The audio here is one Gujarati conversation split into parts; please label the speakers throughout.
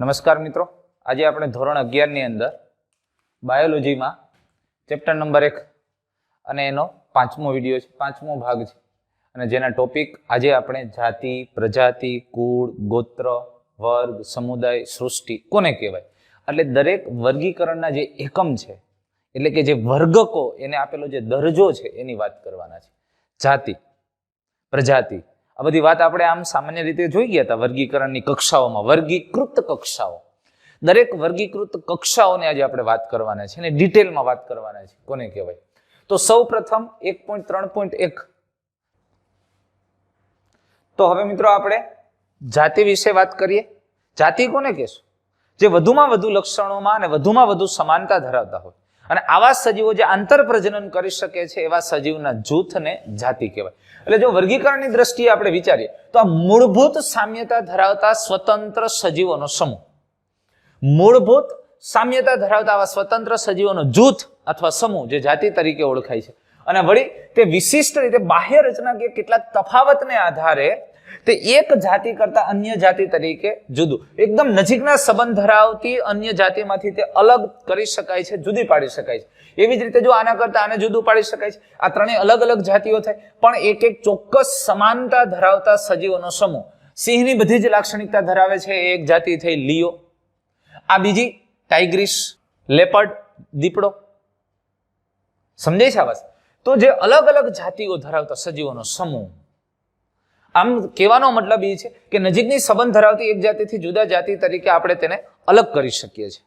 Speaker 1: નમસ્કાર મિત્રો, આજે આપણે ધોરણ 11 ની અંદર બાયોલોજીમાં ચેપ્ટર નંબર 1 અને એનો 5મો વિડિયો છે, 5મો ભાગ છે અને જેના ટોપિક આજે આપણે જાતિ, પ્રજાતિ, કુળ, ગોત્ર, વર્ગ, સમુદાય, સૃષ્ટિ કોને કહેવાય એટલે દરેક વર્ગીકરણના જે એકમ છે એટલે કે જે વર્ગકો એને આપેલો જે દરજ્જો છે એની વાત કરવાના છે. જાતિ, પ્રજાતિ આ બધી વાત આપણે આમ સામાન્ય રીતે જોઈ ગયા હતા વર્ગીકરણની કક્ષાઓમાં. વર્ગીકૃત કક્ષાઓ, દરેક વર્ગીકૃત કક્ષાઓને આજે આપણે વાત કરવાના છે અને ડિટેલમાં વાત કરવાના છે કોને કહેવાય. તો સૌ પ્રથમ 1.3.1 તો હવે મિત્રો આપણે જાતિ વિશે વાત કરીએ. જાતિ કોને કહેશું? જે વધુમાં વધુ લક્ષણોમાં અને વધુમાં વધુ સમાનતા ધરાવતા હોય અને આવા સજીવો જે આંતર પ્રજનન કરી શકે છે એવા સજીવના જૂથને જાતિ કહેવાય. એટલે જો વર્ગીકરણની દ્રષ્ટિએ આપણે વિચારીએ તો આ મૂળભૂત સામ્યતા ધરાવતા સ્વતંત્ર સજીવોનો સમૂહ, મૂળભૂત સામ્યતા ધરાવતા આવા સ્વતંત્ર સજીવોનો જૂથ અથવા સમૂહ જે જાતિ તરીકે ઓળખાય છે. અને વળી તે વિશિષ્ટ રીતે બાહ્ય રચનાકીય કેટલાક તફાવતને આધારે તે એક જાતિ કરતા અન્ય જાતિ તરીકે જુદું, એકદમ નજીકના સંબંધ ધરાવતી અન્ય જાતિમાંથી તે અલગ કરી શકાય છે, જુદી પાડી શકાય છે. એવી જ રીતે જો આના કરતા આને જુદું પાડી શકાય છે. આ ત્રણેય અલગ અલગ જાતિઓ થાય પણ એક એક ચોક્કસ સમાનતા ધરાવતા સજીવોનો સમૂહ. સિંહની બધી જ લાક્ષણિકતા ધરાવે છે એ એક જાતિ થઈ લિયો. આ બીજી ટાઇગ્રીસ, લેપર્ડ, દીપડો. સમજાય છે આ વાત? તો જે અલગ અલગ જાતિઓ ધરાવતા સજીવોનો સમૂહ. આમ કહેવાનો મતલબ એ છે કે નજીકની સંબંધ ધરાવતી એક જાતિથી જુદા જાતિ તરીકે આપણે તેને અલગ કરી શકીએ છીએ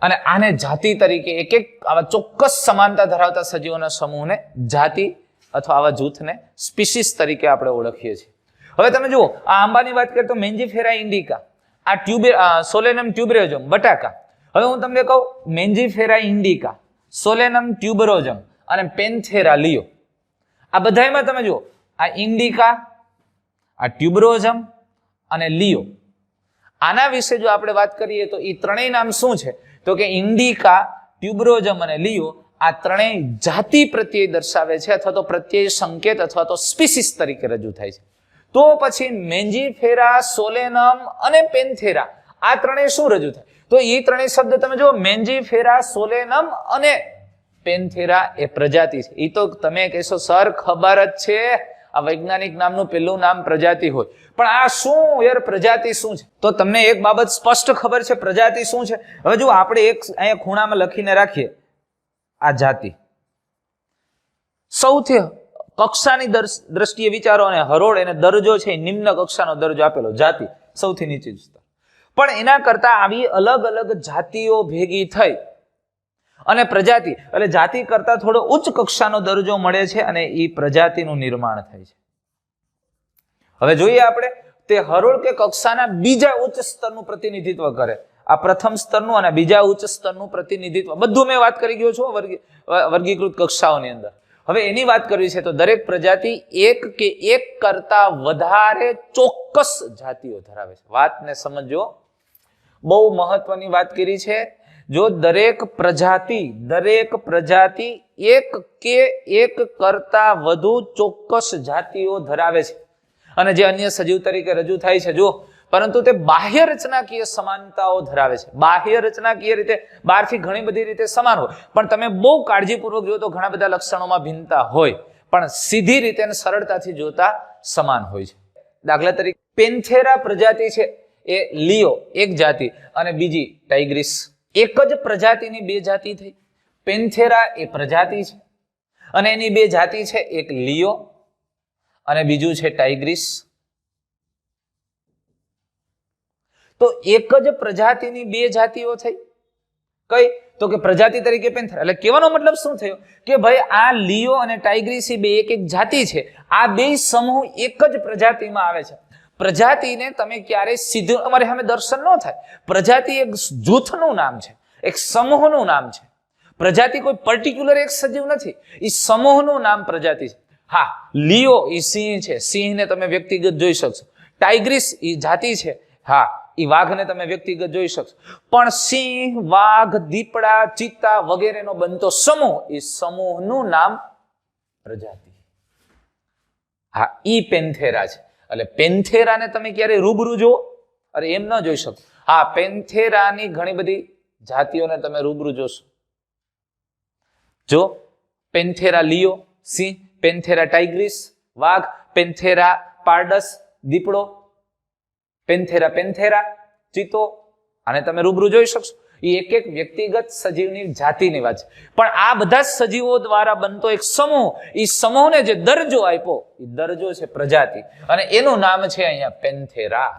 Speaker 1: અને આને જાતિ તરીકે એક એક આવા ચોક્કસ સમાનતા ધરાવતા સજીવોના સમૂહને જાતિ અથવા આવા જૂથને સ્પીસીસ તરીકે આપણે ઓળખીએ છીએ. હવે તમે જુઓ, આ આંબાની વાત કરીએ તો મેન્જીફેરા ઇન્ડિકા, આ સોલેનમ ટ્યુબરોઝમ બટાકા. હવે હું તમને કહું મેન્જીફેરા ઇન્ડિકા, સોલેનમ ટ્યુબરોઝમ અને પેન્થેરા લિયો, આ બધામાં તમે જુઓ આ ઇન્ડિકા, આ ટ્યુબરોઝમ અને લિયો, આના વિશે જો આપણે વાત કરીએ તો એ ત્રણેય નામ શું છે તો કે ઇન્ડિકા, ટ્યુબરોઝમ અને લિયો આ ત્રણેય જાતિ પ્રત્યય દર્શાવે છે અથવા તો પ્રત્યય સંકેત અથવા તો સ્પીસીસ તરીકે રજૂ થાય છે. તો પછી મેન્જીફેરા, સોલેનમ અને પેન્થેરા આ ત્રણેય શું રજૂ થાય તો એ ત્રણેય શબ્દ તમે જુઓ મેન્જીફેરા, સોલેનમ અને પેન્થેરા એ પ્રજાતિ છે. એ તો તમે કહેશો સર ખબર જ છે, આ વૈજ્ઞાનિક નામનું પહેલું નામ પ્રજાતિ હોય, પણ આ શું યાર પ્રજાતિ શું છે? તો તમને એક બાબત સ્પષ્ટ ખબર છે પ્રજાતિ શું છે. હવે જો આપણે એક અહીંયા ખૂણામાં લખીને રાખીએ આ જાતિ, સૌથી કક્ષાની દ્રષ્ટિએ વિચારો અને હરોળ એને દરજ્જો છે નિમ્ન કક્ષાનો દરજ્જો આપેલો જાતિ, સૌથી નીચે વિસ્તાર. પણ એના કરતા આવી અલગ અલગ જાતિઓ ભેગી થઈ અને પ્રજાતિ એટલે જાતિ કરતા થોડો ઉચ્ચ કક્ષાનો દરજ્જો મળે છે અને એ પ્રજાતિનું નિર્માણ થાય છે. હવે જોઈએ આપણે તે હરોળ કે કક્ષાના બીજા ઉચ્ચ સ્તરનું પ્રતિનિધિત્વ કરે. આ પ્રથમ સ્તરનું અને બીજા ઉચ્ચ સ્તરનું પ્રતિનિધિત્વ બધું મેં વાત કરી ગયો છું વર્ગીકૃત કક્ષાઓની અંદર. હવે એની વાત કરવી છે તો દરેક પ્રજાતિ એક કે એક કરતા વધારે ચોક્કસ જાતિઓ ધરાવે છે. વાતને સમજો, બહુ મહત્વની વાત કરી છે. જો દરેક પ્રજાતિ એક કે એક કરતા વધુ ચોક્કસ જાતિઓ ધરાવે છે અને જે અન્ય સજીવ તરીકે રજૂ થાય છે જો, પરંતુ તે બાહ્ય રચનાકીય સમાનતાઓ ધરાવે છે. બાહ્ય રચનાકીય રીતે બહારથી ઘણી બધી રીતે સમાન હોય પણ તમે બહુ કાળજીપૂર્વક જો તો ઘણા બધા લક્ષણોમાં ભિન્નતા હોય પણ સીધી રીતે અને સરળતાથી જોતા સમાન હોય છે. દાખલા તરીકે પેન્થેરા પ્રજાતિ છે એ લિયો એક જાતિ અને બીજી ટાઇગ્રીસ. એક જ પ્રજાતિની બે જાતિ થઈ. પેન્થેરા એ પ્રજાતિ છે અને એની બે જાતિ છે, એક લિયો અને બીજું છે ટાઇગ્રીસ. તો એક જ પ્રજાતિની બે જાતિઓ થઈ. કઈ? તો કે પ્રજાતિ તરીકે પેન્થેરા. એટલે કહેવાનો મતલબ શું થયો કે ભાઈ આ લિયો અને ટાઇગ્રીસ બે એક એક જાતિ છે. આ બે સમૂહ એક જ પ્રજાતિમાં આવે છે. પ્રજાતિને તમે ક્યારેય સીધું અમારે સામે દર્શન ન થાય. પ્રજાતિ એક જૂથનું નામ છે, એક સમૂહનું નામ છે. પ્રજાતિ કોઈ પર્ટિક્યુલર એક સજીવ નથી, એ સમૂહનું નામ પ્રજાતિ છે. હા, લિયો એ સિંહ છે, સિંહને તમે વ્યક્તિગત જોઈ શકશો. ટાઇગ્રીસ એ જાતિ છે, હા એ વાઘને તમે વ્યક્તિગત જોઈ શકશો. પણ સિંહ, વાઘ, દીપડા, ચિત્તા વગેરેનો બનતો સમૂહ, એ સમૂહનું નામ પ્રજાતિ. હા, ઈ પેન્થેરા છે. એટલે પેન્થેરાને તમે ક્યારે રૂબરૂ જુઓ? અરે એમ ન જોઈ શકો. હા, પેન્થેરાની ઘણી બધી જાતિઓને તમે રૂબરૂ જોશો. જો પેન્થેરા લિયો સિંહ, પેન્થેરા ટાઇગ્રીસ વાઘ, પેન્થેરા પાર્ડસ દીપડો, પેન્થેરા ચિત્તો, આને તમે રૂબરૂ જોઈ શકશો. એ એક એક વ્યક્તિગત સજીવની જાતિની વાત છે. પણ આ બધા સજીવો દ્વારા બનતો એક સમૂહ, એ સમૂહને જે દરજ્જો આપ્યો, એ દરજ્જો છે પ્રજાતિ, અને એનું નામ છે અહીંયા પેન્થેરા.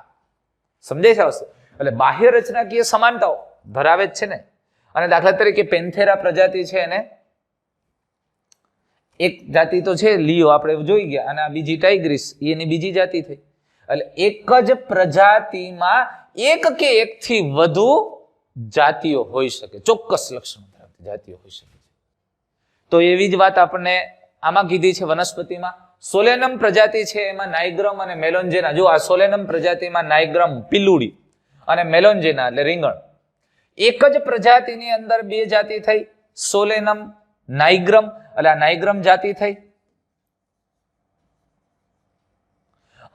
Speaker 1: સમજાય છે વસ્તુ? એટલે બાહ્ય રચનાકીય સમાનતાઓ ધરાવે જ છે ને. અને દાખલા તરીકે પેન્થેરા પ્રજાતિ છે, એને એક જાતિ તો છે લિયો, આપણે જોઈ ગયા, અને આ બીજી ટાઇગ્રીસ, એની બીજી જાતિ થઈ. એટલે એક જ પ્રજાતિમાં એક કે એકથી વધુ જાતિઓ હોઈ શકે, ચોક્કસ લક્ષણો ધરાવતી જાતિઓ હોઈ શકે. તો એવી જ વાત આપણને આમાં કીધી છે વનસ્પતિમાં. સોલેનમ પ્રજાતિ છે, એમાં નાઇગ્રમ અને મેલોન્જેના. જો આ સોલેનમ પ્રજાતિમાં નાઇગ્રમ પિલુડી અને મેલોન્જેના એટલે રીંગણ. એક જ પ્રજાતિની અંદર બે જાતિ થઈ, સોલેનમ નાઇગ્રમ, એટલે આ નાઇગ્રમ જાતિ થઈ,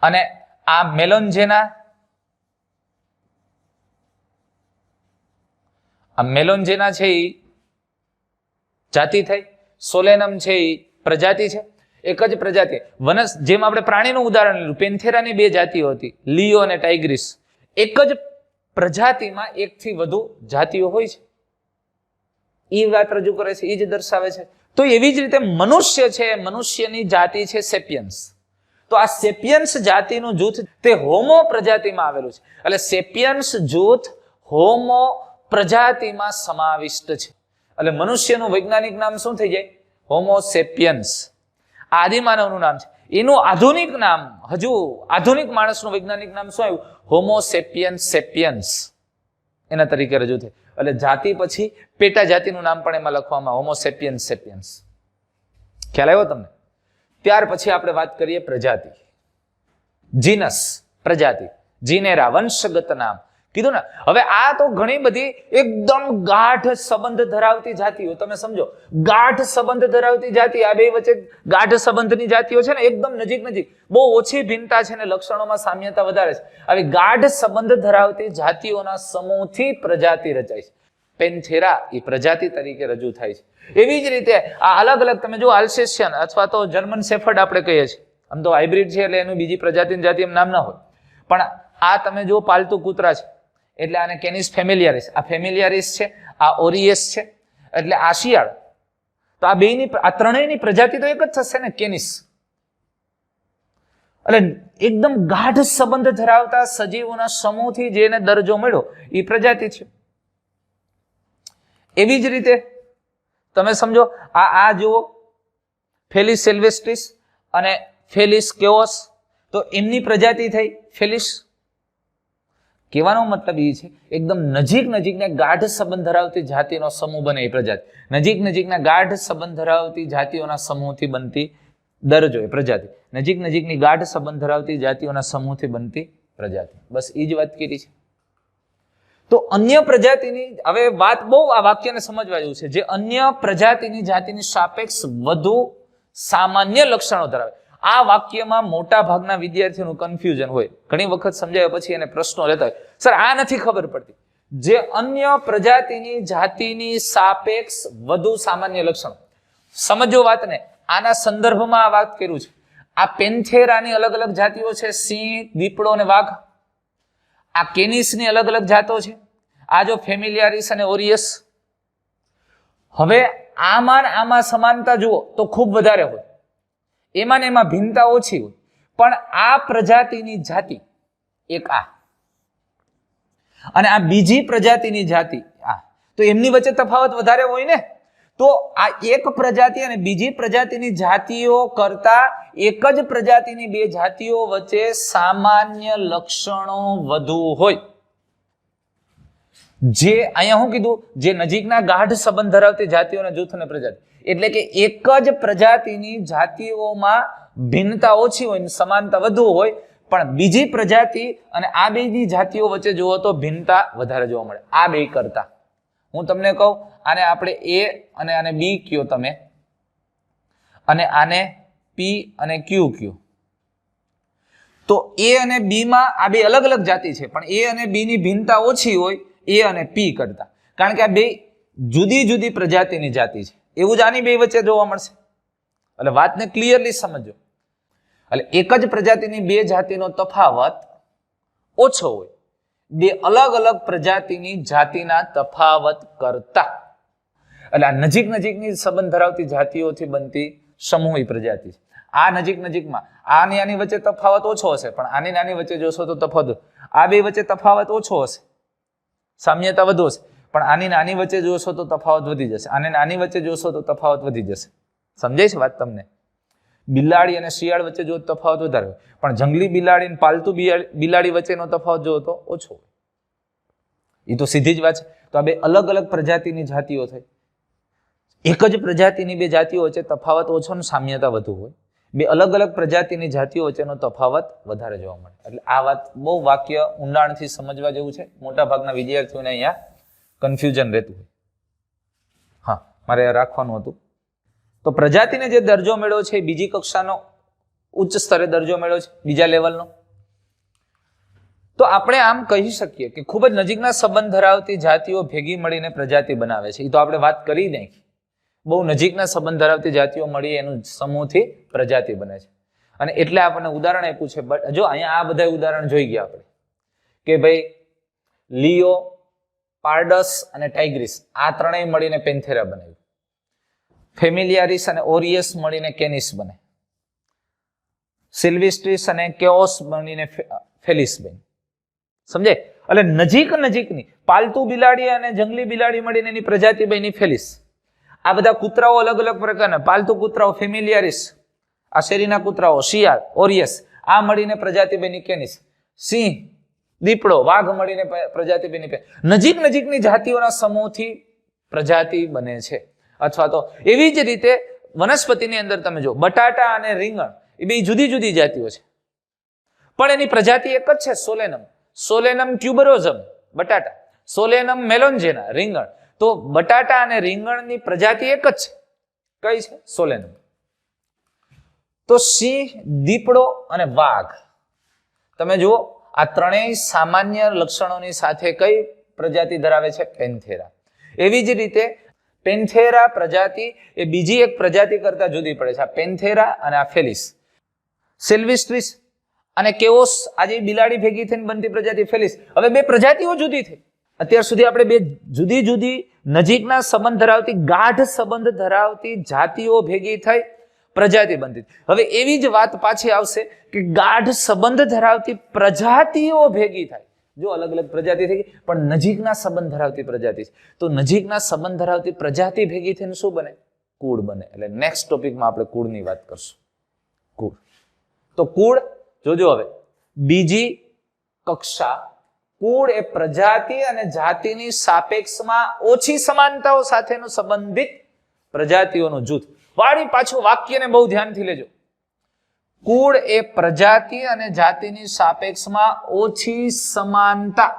Speaker 1: અને આ મેલોન્જેના, આ મેલોન્જેના છે એ જાતિ થઈ, સોલેનમ છે એ પ્રજાતિ છે. એક જ પ્રજાતિ જેમ આપણે પ્રાણીનું ઉદાહરણ લીધું, પેન્થેરાની બે જાતિઓ હતી, લિયો અને ટાઇગ્રીસ. એક જ પ્રજાતિમાં એકથી વધુ જાતિઓ હોય છે, એ વાત રજૂ કરે છે, એ જ દર્શાવે છે. તો એવી જ રીતે મનુષ્ય છે, મનુષ્યની જાતિ છે સેપિયન્સ. તો આ સેપિયન્સ જાતિનું જૂથ તે હોમો પ્રજાતિમાં આવેલું છે. એટલે સેપિયન્સ જૂથ હોમો પ્રજાતિમાં સમાવિષ્ટ છે. એટલે મનુષ્યનું વૈજ્ઞાનિક નામ શું થઈ જાય? હોમો સેપિયન્સ. આદિમાનવનું નામ છે. એનું આધુનિક નામ, હજુ આધુનિક માણસનું વૈજ્ઞાનિક નામ શું આવ્યું? હોમો સેપિયન્સ સેપિયન્સ એના તરીકે રજૂ થાય. એટલે જાતિ પછી પેટા જાતિનું નામ પણ એમાં લખવામાં, હોમો સેપિયન્સ સેપિયન્સ. ખ્યાલ આવ્યો તમને? ત્યાર પછી આપણે વાત કરીએ પ્રજાતિ. જીનસ પ્રજાતિ, જીનેરા વંશગત નામ કીધું ને. હવે આ તો ઘણી બધી એકદમ ગાઢ સંબંધ ધરાવતી જાતિઓ. તમે સમજો, ગાઢ સંબંધ ધરાવતી જાતિ, આ બે વચ્ચે ગાઢ સંબંધની જાતિઓ છે ને, એકદમ નજીક, બહુ ઓછી ભિન્નતા છે ને લક્ષણોમાં સામ્યતા વધારે છે. આવી ગાઢ સંબંધ ધરાવતી જાતિઓના સમૂહથી પ્રજાતિ રચાય છે. પેન્થેરા એ પ્રજાતિ તરીકે રજૂ થાય છે. એવી જ રીતે આ અલગ અલગ તમે જો આલ્સેશિયન અથવા તો જર્મન શેફર્ડ આપણે કહીએ છીએ, આમ તો હાઇબ્રિડ છે એટલે એનું બીજી પ્રજાતિની જાતિ એમ નામ ના હોય, પણ આ તમે જો પાલતુ કૂતરા છે એટલે આને કેનિસ ફેમિલિયારિસ, આ ફેમિલિયારિસ છે, આ ઓરિયસ છે, એટલે આ શિયાળ. તો આ બેની, આ ત્રણેયની પ્રજાતિ તો એક જ થશે ને, કેનિસ. એટલે એકદમ ગાઢ સંબંધ ધરાવતા સજીવોના સમૂહથી જેને દરજ્જો મળ્યો એ પ્રજાતિ છે. એવી જ રીતે તમે સમજો, આ જુઓ ફેલિસ સિલ્વેસ્ટ્રિસ અને ફેલિસ કેઓસ, તો એમની પ્રજાતિ થઈ ફેલિસ. કહેવાનો મતલબ એ છે એકદમ નજીકના ગાઢ સંબંધ ધરાવતી જાતિનો સમૂહ બને એ પ્રજાતિ. નજીકના ગાઢ સંબંધ ધરાવતી જાતિઓના સમૂહથી બનતી દરજ્જો એ પ્રજાતિ. નજીકની ગાઢ સંબંધ ધરાવતી જાતિઓના સમૂહથી બનતી પ્રજાતિ. બસ એ જ વાત કરી છે. તો અન્ય પ્રજાતિની, હવે વાત બહુ આ વાક્યને સમજવા જેવું છે, જે અન્ય પ્રજાતિની જાતિની સાપેક્ષ વધુ સામાન્ય લક્ષણો ધરાવે. આ વાક્યમાં મોટા ભાગના વિદ્યાર્થીઓનું કન્ફ્યુઝન હોય. ઘણી વખત સમજાવ્યા પછી એને પ્રશ્નો લેતા હોય, સર આ નથી ખબર પડતી. જે અન્ય પ્રજાતિની જાતિની સાપેક્ષ વધુ સામાન્ય લક્ષણો, સમજો વાતને. આના સંદર્ભમાં આ વાત કર્યું છે. આ પેન્થેરાની અલગ અલગ જાતિઓ છે, સિંહ, દીપડો અને વાઘ. આ કેનિસની અલગ અલગ જાતો છે. આ જો ફેમિલિયારિસ અને ઓરિયસ. હવે આમાં સમાનતા જુઓ તો ખૂબ વધારે હોય, એમાં ને એમાં ભિન્નતા ઓછી હોય. પણ આ પ્રજાતિની જાતિ એક આ, અને આ બીજી પ્રજાતિની જાતિ આ, તો એમની વચ્ચે તફાવત વધારે હોય ને. તો આ એક પ્રજાતિ અને બીજી પ્રજાતિની જાતિઓ કરતા એક જ પ્રજાતિની બે જાતિઓ વચ્ચે સામાન્ય લક્ષણો વધુ હોય. જે અહીંયા હું કીધું, જે નજીકના ગાઢ સંબંધ ધરાવતી જાતિઓના જૂથ અને પ્રજાતિ, એટલે કે એક જ પ્રજાતિની જાતિઓમાં ભિન્નતા ઓછી હોય, સમાનતા વધુ હોય. પણ બીજી પ્રજાતિ અને આ બેની જાતિઓ વચ્ચે જુઓ તો ભિન્નતા વધારે જોવા મળે આ બે કરતા. હું તમને કહું, આને આપણે એ અને આને બી કયો તમે, અને આને પી અને ક્યુ કયો. તો એ અને બી માં આ બે અલગ અલગ જાતિ છે, પણ એ અને બી ની ભિન્નતા ઓછી હોય એ અને પી કરતા, કારણ કે આ બે જુદી જુદી પ્રજાતિની જાતિ છે. એવું જ આની બે વચ્ચે જોવા મળશે. એટલે વાતને ક્લિયરલી સમજો. એટલે એક જ પ્રજાતિની બે જાતિનો તફાવત ઓછો હોય બે અલગ અલગ પ્રજાતિની જાતિના તફાવત કરતા. એટલે આ નજીક નજીકની સંબંધ ધરાવતી જાતિઓથી બનતી સમૂહી પ્રજાતિ છે. આ નજીક નજીકમાં આની આની વચ્ચે તફાવત ઓછો હશે, પણ આની નાની વચ્ચે જોશો તો તફાવત, આ બે વચ્ચે તફાવત ઓછો હશે, સામ્યતા વધુ હશે, પણ આની નાની વચ્ચે જોશો તો તફાવત વધી જશે, આની નાની વચ્ચે જોશો તો તફાવત વધી જશે. સમજાય છે વાત તમને? બિલાડી અને શિયાળ વચ્ચે જો તફાવત વધારે હોય, પણ જંગલી બિલાડી અને પાલતુ બિલાડી વચ્ચેનો તફાવત જો તો ઓછો હોય. એ તો સીધી જ વાત છે. તો આ બે અલગ અલગ પ્રજાતિની જાતિઓ થઈ. એક જ પ્રજાતિની બે જાતિઓ વચ્ચે તફાવત ઓછો અને સામ્યતા વધુ હોય, બે અલગ અલગ પ્રજાતિની જાતિઓ વચ્ચેનો તફાવત વધારે જોવા મળે. એટલે આ વાત બહુ વાક્ય ઊંડાણથી સમજવા જેવું છે. મોટા ભાગના વિદ્યાર્થીઓને અહીંયા કન્ફ્યુઝન રહેતું હોય. હા, મારે રાખવાનું હતું. તો પ્રજાતિને જે દરજ્જો મેળવ્યો છે એ બીજી કક્ષાનો ઉચ્ચ સ્તરે દરજ્જો મેળવ્યો છે, બીજા લેવલનો. તો આપણે આમ કહી શકીએ કે ખૂબ જ નજીકના સંબંધ ધરાવતી જાતિઓ ભેગી મળીને પ્રજાતિ બનાવે છે. એ તો આપણે વાત કરી નાખી. બહુ નજીકના સંબંધ ધરાવતી જાતિઓ મળી એનું સમૂહથી પ્રજાતિ બને છે. અને એટલે આપણને ઉદાહરણ આપ્યું છે. બટ જો અહીંયા આ બધા ઉદાહરણ જોઈ ગયા આપણે કે ભાઈ લિયો, પારડસ અને ટાઇગ્રીસ આ ત્રણેય મળીને પેન્થેરા બનાવ્યું. ફેમિલિયારિસ અને ઓરિયસ મળીને કેનિસ બને. સિલ્વિસ્ટ્રીસ અને કેઓસ મળીને ફેલિસ બને. સમજે? એટલે નજીક નજીકની પાલતુ બિલાડી અને જંગલી બિલાડી મળીને એની પ્રજાતિ બની ફેલિસ. આ બધા કૂતરાઓ અલગ અલગ પ્રકારના, પાલતુ કૂતરાઓ ફેમિલિયારિસ, આ શેરીના કૂતરાઓ શિયાળ, ઓરિયસ, આ મળીને પ્રજાતિ બની કેનિસ. સિંહ, દીપડો, વાઘ મળીને પ્રજાતિ બની. નજીક નજીકની જાતિઓના સમૂહથી પ્રજાતિ બને છે. અથવા તો એવી જ રીતે વનસ્પતિની અંદર તમે જો બટાટા અને રીંગણ એ બે જુદી જુદી જાતિઓ છે, પણ એની પ્રજાતિ એક જ છે, સોલેનમ. સોલેનમ ટ્યુબરોઝમ બટાટા, સોલેનમ મેલોન્જેના રીંગણ. તો બટાટા અને રીંગણની પ્રજાતિ એક જ છે. કઈ છે? સોલેનમ. તો સિંહ, દીપડો અને વાઘ તમે જુઓ આ ત્રણેય સામાન્ય લક્ષણોની સાથે કઈ પ્રજાતિ ધરાવે છે? પેન્થેરા. એવી જ રીતે પેન્થેરા પ્રજાતિ એ બીજી એક પ્રજાતિ કરતા જુદી પડે છે. આ પેન્થેરા અને આ ફેલિસ. સિલ્વિસ્ટ્રીસ અને કેઓસ આજે બિલાડી ભેગી થઈને બનતી પ્રજાતિ ફેલિસ. હવે બે પ્રજાતિઓ જુદી થઈ. અત્યાર સુધી આપણે બે જુદી જુદી નજીકના સંબંધ ધરાવતી ગાઢ સંબંધ ધરાવતી જાતિઓ ભેગી થઈ પ્રજાતિ બનતી. હવે એવી જ વાત પાછી આવશે કે ગાઢ સંબંધ ધરાવતી પ્રજાતિઓ ભેગી થાય. જો અલગ અલગ પ્રજાતિ થઈ ગઈ, પણ નજીકના સંબંધ ધરાવતી પ્રજાતિ છે. તો નજીકના સંબંધ ધરાવતી પ્રજાતિ ભેગી થઈને શું બને? કુળ બને. એટલે નેક્સ્ટ ટોપિકમાં આપણે કુળની વાત કરશું. કુળ. તો કુળ જોજો હવે બીજી કક્ષા. કુળ એ પ્રજાતિ અને જાતિની સાપેક્ષમાં ઓછી સમાનતાઓ સાથેનું સંબંધિત પ્રજાતિઓનું જૂથ. વાળી પાછું વાક્યને બહુ ધ્યાનથી લેજો. કુળ એ પ્રજાતિ અને જાતિની સાપેક્ષમાં ઓછી સમાનતા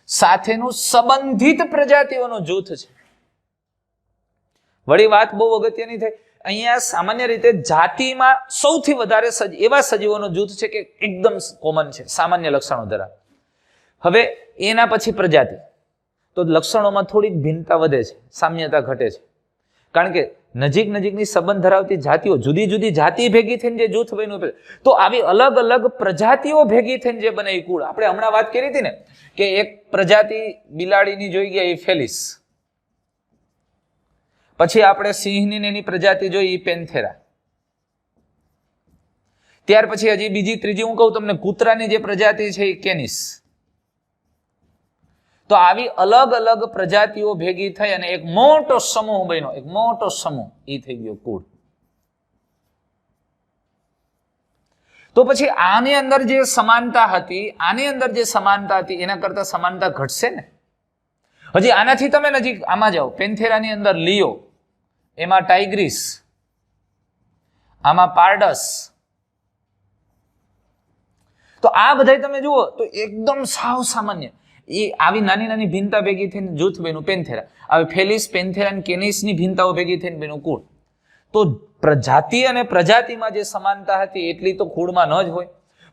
Speaker 1: સાથેનું સંબંધિત પ્રજાતિઓનું જૂથ છે. વળી વાત બહુ અગત્યની થઈ. અહીંયા સામાન્ય રીતે જાતિમાં સૌથી વધારે એવા સજીવોનું જૂથ છે કે એકદમ કોમન છે, સામાન્ય લક્ષણો ધરાવે. હવે એના પછી પ્રજાતિ. તો લક્ષણોમાં થોડીક ભિન્નતા વધે છે, સામ્યતા ઘટે છે. કારણ કે નજીક નજીકની સંબંધ ધરાવતી જાતિઓ જુદી જુદી જાતિ ભેગી થઈને જે જૂથ બન્યું, તો આવી અલગ અલગ પ્રજાતિઓ ભેગી થઈને જે બને એ કુળ. આપણે હમણાં વાત કરી હતી ને કે એક પ્રજાતિ બિલાડીની જોઈ ગયા એ ફેલિસ, પછી આપણે સિંહની એની પ્રજાતિ જોઈ એ પેન્થેરા, ત્યાર પછી હજી બીજી ત્રીજી હું કહું તમને કૂતરાની જે પ્રજાતિ છે એ કેનિસ. તો આવી અલગ અલગ પ્રજાતિઓ ભેગી થઈ અને એક મોટો સમૂહ બન્યો, એક મોટો સમૂહ એ થઈ ગયો કુળ. તો પછી આની અંદર જે સમાનતા હતી, આની અંદર જે સમાનતા હતી એના કરતા સમાનતા ઘટશે ને. હજી આનાથી તમે નજીક આમાં જાઓ, પેન્થેરાની અંદર લિયો, એમાં ટાઇગ્રીસ, આમાં પારડસ. તો આ બધા તમે જુઓ તો એકદમ સાવ સામાન્ય એ આવી નાની નાની ભિન્નતા ભેગી થઈને જૂથ બન્યું પેન્થેરા. હવે ફેલિસ, પેન્થેરા અને કેનિસની ભિન્નતાઓ ભેગી થઈને બન્યું કુળ. તો જાતિ અને પ્રજાતિમાં જે સમાનતા હતી એટલી તો કુળમાં ન જ હોય.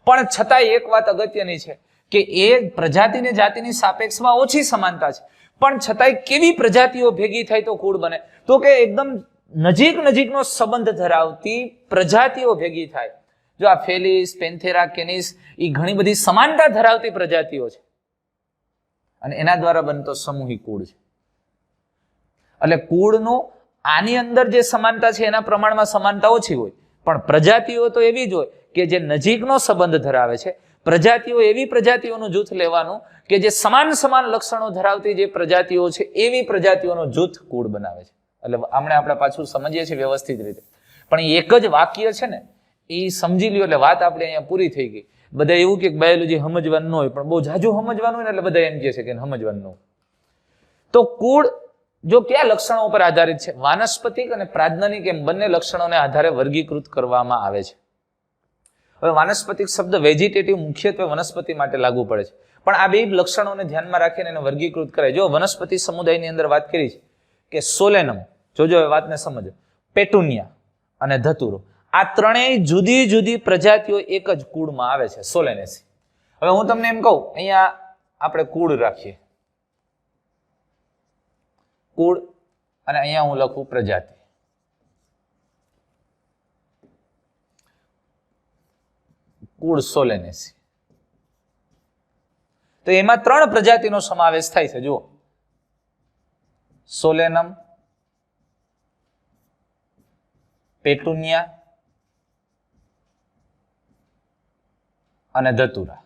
Speaker 1: પણ છતાંય એક વાત અગત્યની છે કે એ પ્રજાતિ ને જાતિની સાપેક્ષમાં ઓછી સમાનતા છે, પણ છતાંય કેવી પ્રજાતિઓ ભેગી થાય તો કુળ બને? તો કે એકદમ નજીકનો સંબંધ ધરાવતી પ્રજાતિઓ ભેગી થાય. જો આ ફેલિસ, પેન્થેરા, કેનિસ એ ઘણી બધી સમાનતા ધરાવતી પ્રજાતિઓ છે અને એના દ્વારા બનતો સમૂહિક કુળ છે. એટલે કુળનું આની અંદર જે સમાનતા છે એના પ્રમાણમાં સમાનતા ઓછી હોય, પણ પ્રજાતિઓ તો એવી જ હોય કે જે નજીકનો સંબંધ ધરાવે છે. પ્રજાતિઓ એવી પ્રજાતિઓનું જૂથ લેવાનું કે જે સમાન લક્ષણો ધરાવતી જે પ્રજાતિઓ છે એવી પ્રજાતિઓનું જૂથ કુળ બનાવે છે. એટલે આપણે પાછું સમજીએ છીએ વ્યવસ્થિત રીતે, પણ એક જ વાક્ય છે ને એ સમજી લ્યો એટલે વાત આપણે અહીંયા પૂરી થઈ ગઈ. બધા એવું કે બાયોલોજી સમજવાનું ન હોય, પણ બહુ જાજુ સમજવાનું હોય ને એટલે બધા એમ કહે છે કે સમજવાનું ન હોય. તો કુળ જો કયા લક્ષણો ઉપર આધારિત છે? વાનસ્પતિક અને પ્રાજ્ઞનિક એમ બંને લક્ષણોને આધારે વર્ગીકૃત કરવામાં આવે છે. હવે વાનસ્પતિક શબ્દ વેજીટેટિવ મુખ્યત્વે વનસ્પતિ માટે લાગુ પડે છે, પણ આ બે લક્ષણોને ધ્યાનમાં રાખીને એને વર્ગીકૃત કરાય. જો વનસ્પતિ સમુદાયની અંદર વાત કરી છે કે સોલેનમ, જોજો એ વાતને સમજો, પેટુનિયા અને ધતુરો, આ ત્રણેય જુદી જુદી પ્રજાતિઓ એક જ કુળમાં આવે છે, સોલેનેસી. હવે હું તમને એમ કહું, અહીંયા આપણે કુળ રાખીએ, કુળ, અને અહીંયા હું લખું પ્રજાતિ. કુળ સોલેનેસી. તો એમાં ત્રણ પ્રજાતિનો સમાવેશ થાય છે. જુઓ, સોલેનમ, પેટુનિયા અને ધતુરા.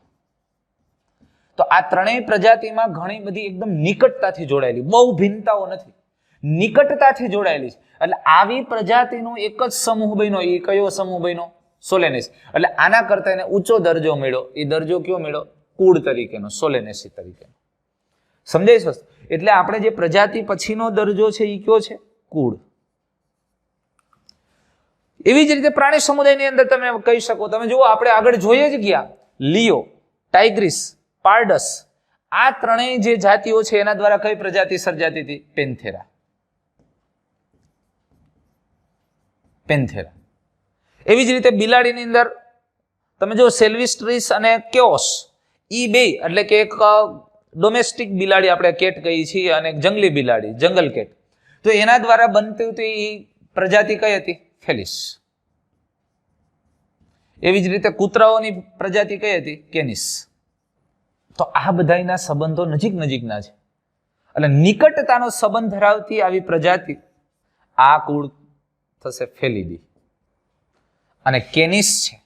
Speaker 1: તો આ ત્રણેય પ્રજાતિમાં ઘણી બધી એકદમ નિકટતાથી જોડાયેલી, બહુ ભિન્નતાઓ નથી, નિકટતાથી જોડાયેલી છે. એટલે આવી પ્રજાતિનો એક જ સમૂહ બન્યો. એ કયો સમૂહ બન્યો? સોલેનેસી. એટલે આના કરતા એને ઊંચો દરજ્જો મળ્યો. એ દરજ્જો કયો મળ્યો? કુળ તરીકેનો, સોલેનેસી તરીકેનો. સમજાય છે? એટલે આપણે જે પ્રજાતિ પછીનો દરજ્જો છે એ કયો છે? કુળ. એવી જ રીતે પ્રાણી સમુદાયની અંદર તમે કહી શકો, તમે જુઓ આપણે આગળ જોઈએ જ ગયા, લિયો, ટાઇગ્રીસ, પારડસ, આ ત્રણેય જે જાતિઓ છે એના દ્વારા કઈ પ્રજાતિ સર્જાતી હતી? પેન્થેરા. પેન્થેરા. એવી જ રીતે બિલાડીની અંદર તમે જો સેલ્વિસ્ટ્રીસ અને કેઓસ, ઈ બે, એટલે કે એક ડોમેસ્ટિક બિલાડી આપણે કેટ કહીએ છીએ અને એક જંગલી બિલાડી, જંગલ કેટ, તો એના દ્વારા બનતી હતી પ્રજાતિ કઈ હતી? ફેલિસ. એવી જ રીતે કૂતરાઓની પ્રજાતિ કઈ હતી? કેનિસ. તો આ બધાના સંબંધો નજીકના છે. એટલે નિકટતાનો સંબંધ ધરાવતી આવી પ્રજાતિ, આ કુળ થશે ફેલિડી. અને કેનિસ છે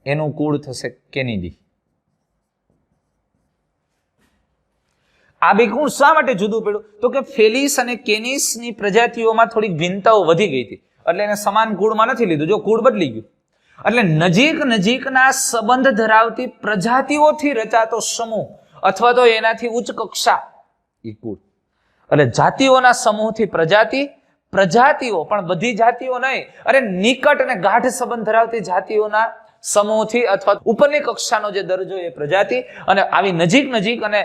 Speaker 1: એનું કુળ થશે કેનિડી. આ બે કુળ શા માટે જુદું પડ્યું? તો કે ફેલિસ અને કેનિસની પ્રજાતિઓમાં થોડીક ભિન્નતાઓ વધી ગઈ હતી, એટલે એને સમાન કુળમાં નથી લીધું. જો કુળ બદલી ગયું, એટલે નજીકના સંબંધ ધરાવતી પ્રજાતિઓથી રચાતો સમૂહ અથવા તો એનાથી ઉચ્ચ કક્ષા એ કુળ. એટલે જાતિઓના સમૂહથી પ્રજાતિ, પ્રજાતિઓ પણ બધી જાતિઓ નહીં, અરે નિકટ અને ગાઢ સંબંધ ધરાવતી જાતિઓના સમૂહથી અથવા ઉપરની કક્ષાનો જે દરજ્જો એ પ્રજાતિ, અને આવી નજીક અને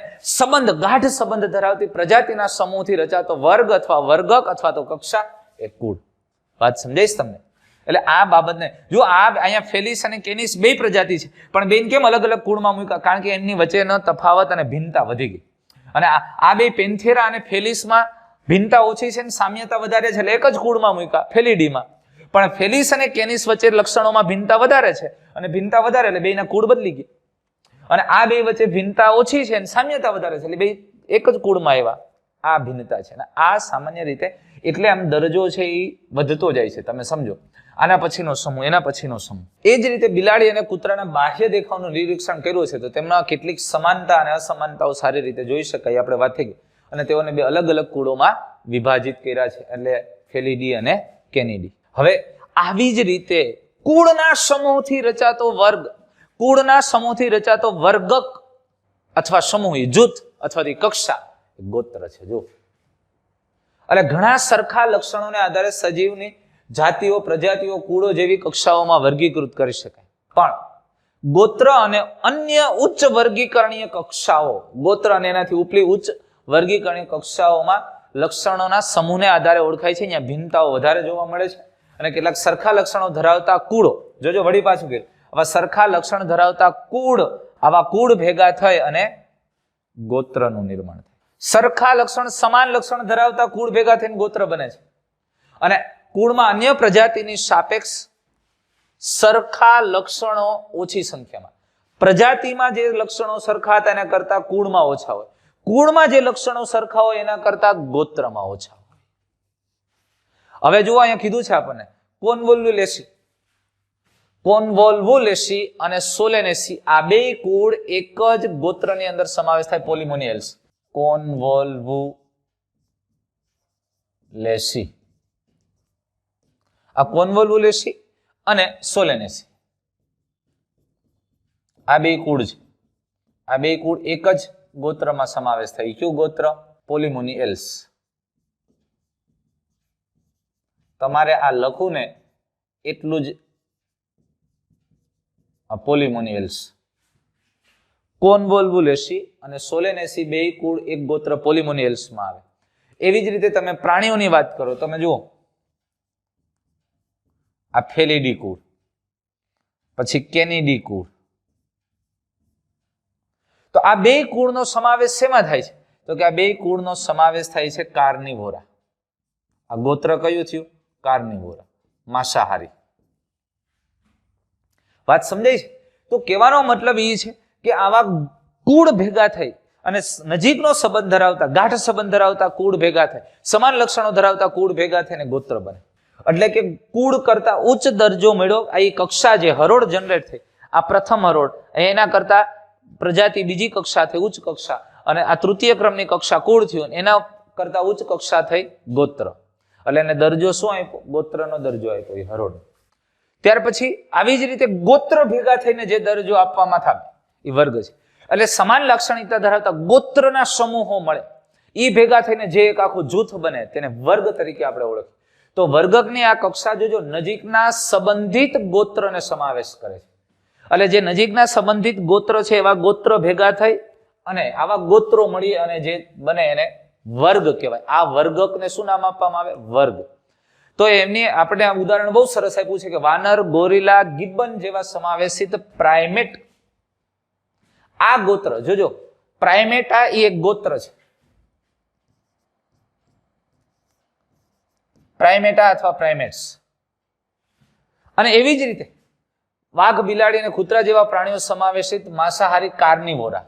Speaker 1: ગાઢ સંબંધ ધરાવતી પ્રજાતિના સમૂહથી રચાતો વર્ગ અથવા વર્ગક અથવા તો કક્ષા એ કુળ. વાત સમજાઈશ તમને? એટલે આ બાબતને જો આ અહીંયા ફેલિસ અને કેનિસ બે પ્રજાતિ છે, પણ બેન કેમ અલગ અલગ કુળમાં મૂક્યા? કારણ કે એમની વચ્ચેનો તફાવત અને ભિન્નતા વધી ગઈ. અને આ બે પેન્થેરા અને ફેલિસમાં ભિન્નતા ઓછી છે અને સામ્યતા વધારે છે, એટલે એક જ કુળમાં મૂક્યા, ફેલિડીમાં. પણ ફેલિસ અને કેનિસ વચ્ચે લક્ષણોમાં ભિન્નતા વધારે છે, અને ભિન્નતા વધારે એટલે બેના કુળ બદલી ગઈ. અને આ બે વચ્ચે ભિન્નતા ઓછી છે અને સામ્યતા વધારે છે, એટલે બે એક જ કુળમાં આવ્યા. આ ભિન્નતા છે. અને આ સામાન્ય રીતે એટલે આમ દરજ્જો છે એ વધતો જાય છે. તમે સમજો, આના પછીનો સમૂહ, એના પછીનો સમૂહ. એ જ રીતે બિલાડી અને કૂતરાના બાહ્ય દેખાવનું નિરીક્ષણ કર્યું છે, તો તેમના કેટલીક સમાનતા અને અસમાનતાઓ સારી રીતે જોઈ શકાય, આપણે વાત થઈ ગઈ. અને તેઓને બે અલગ અલગ કુળોમાં વિભાજિત કર્યા છે, એટલે ફેલિડી અને કેનિડી. હવે આવી જ રીતે કુળના સમૂહથી રચાતો વર્ગ, કુળના સમૂહથી રચાતો વર્ગક અથવા સમૂહ જૂથ અથવા કક્ષા ગોત્ર છે. જો એટલે ઘણા સરખા લક્ષણોને આધારે સજીવની જાતિઓ, પ્રજાતિઓ, કુળો જેવી કક્ષાઓમાં વર્ગીકૃત કરી શકાય. પણ ગોત્ર અને અન્ય ઉચ્ચ વર્ગીકરણીય કક્ષાઓ, ગોત્ર અને એનાથી ઉપલી ઉચ્ચ વર્ગીકરણીય કક્ષાઓમાં લક્ષણોના સમૂહને આધારે ઓળખાય છે. અહીંયા ભિન્નતાઓ વધારે જોવા મળે છે. અને કેટલાક સરખા લક્ષણો ધરાવતા કુળો, જોજો વળી પાછું કે આવા સરખા લક્ષણ ધરાવતા કુળ, આવા કુળ ભેગા થઈ અને ગોત્રનું નિર્માણ થાય. સરખા લક્ષણ, સમાન લક્ષણ ધરાવતા કુળ ભેગા થઈને ગોત્ર બને છે. અને કુળમાં અન્ય પ્રજાતિની સાપેક્ષ સરખા લક્ષણો ઓછી સંખ્યામાં, પ્રજાતિમાં જે લક્ષણો સરખા હતા એના કરતા કુળમાં ઓછા હોય, કુળમાં જે લક્ષણો સરખા હોય એના કરતા ગોત્રમાં ઓછા હોય. હવે જુઓ અહીંયા કીધું છે આપણને કોન્વોલ્યુલેસી, કોન્વોલ્વુલેસી અને સોલેનેસી આ બે કુળ એક જ ગોત્રની અંદર સમાવેશ થાય, પોલિમોનિયલ્સ. કોન્વોલ્વુલેસી, આ કોન્વોલ્વુલેસી અને સોલેનેસી આ બે કુળ છે. આ બે કુળ એક જ ગોત્રમાં સમાવેશ થાય. કયું ગોત્ર? પોલિમોનિયલ્સ. તમારે આ લખું ને એટલું જ, પોલિમોનિયલ્સ. કોન્વોલ્વુલેસી અને સોલેનેસી બે કુળ એક ગોત્ર પોલિમોનિયલ્સમાં આવે. એવી જ રીતે તમે પ્રાણીઓની વાત કરો, તમે જુઓ આ ફેલિડી કુળ, પછી કેનિડી કુળ. તો આ બે કુળનો સમાવેશ શેમાં થાય છે? તો કે આ બે કુળનો સમાવેશ થાય છે કાર્નિવોરા. આ ગોત્ર કયું થયું? કાર્નિવોરા, માંસાહારી. વાત સમજાય છે? તો કહેવાનો મતલબ એ છે કે આવા કુળ ભેગા થઈ અને નજીકનો સંબંધ ધરાવતા, ગાઢ સંબંધ ધરાવતા કુળ ભેગા થાય, સમાન લક્ષણો ધરાવતા કુળ ભેગા થઈને ગોત્ર બને. એટલે કે કુળ કરતા ઉચ્ચ દરજો મેળવો. આ કક્ષા જે હરોળ જનરેટ થઈ, આ પ્રથમ હરોળ, એના કરતા પ્રજાતિ બીજી કક્ષા થઈ, ઉચ્ચ કક્ષા, અને આ તૃતીય ક્રમની કક્ષા કુળ થયું, એના કરતા ઉચ્ચ કક્ષા થઈ ગોત્ર. એટલે એને દરજો શું આપ્યો? ગોત્રનો દરજો આપ્યો, એ હરોળ. ત્યાર પછી આવી જ રીતે ગોત્ર ભેગા થઈને જે દરજો આપવામાં થાય એ વર્ગ છે. એટલે સમાન લાક્ષણિકતા ધરાવતા ગોત્રના સમૂહો મળે, એ ભેગા થઈને જે એક આખું જૂથ બને તેને વર્ગ તરીકે આપણે ઓળખીએ. તો વર્ગકની આ કક્ષા જોજો નજીકના સંબંધિત ગોત્રને સમાવેશ કરે છે. એટલે જે નજીકના સંબંધિત ગોત્ર છે એવા ગોત્ર ભેગા થઈ અને આવા ગોત્રો મળી અને જે બને એને વર્ગ કહેવાય. આ વર્ગકને શું નામ આપવામાં આવે? વર્ગ. તો એમની આપણે આ ઉદાહરણ બહુ સરસ આપ્યું છે કે વાનર, ગોરિલા, ગિબ્બન જેવા સમાવેશિત પ્રાઇમેટ. આ ગોત્ર જોજો, પ્રાઇમેટા એ એક ગોત્ર છે. પ્રાઇમેટા અથવા પ્રાઇમેટ્સ. અને એવી જ રીતે વાઘ, બિલાડી અને કૂતરા જેવા પ્રાણીઓ સમાવેશિત માંસાહારી કાર્નિવોરા.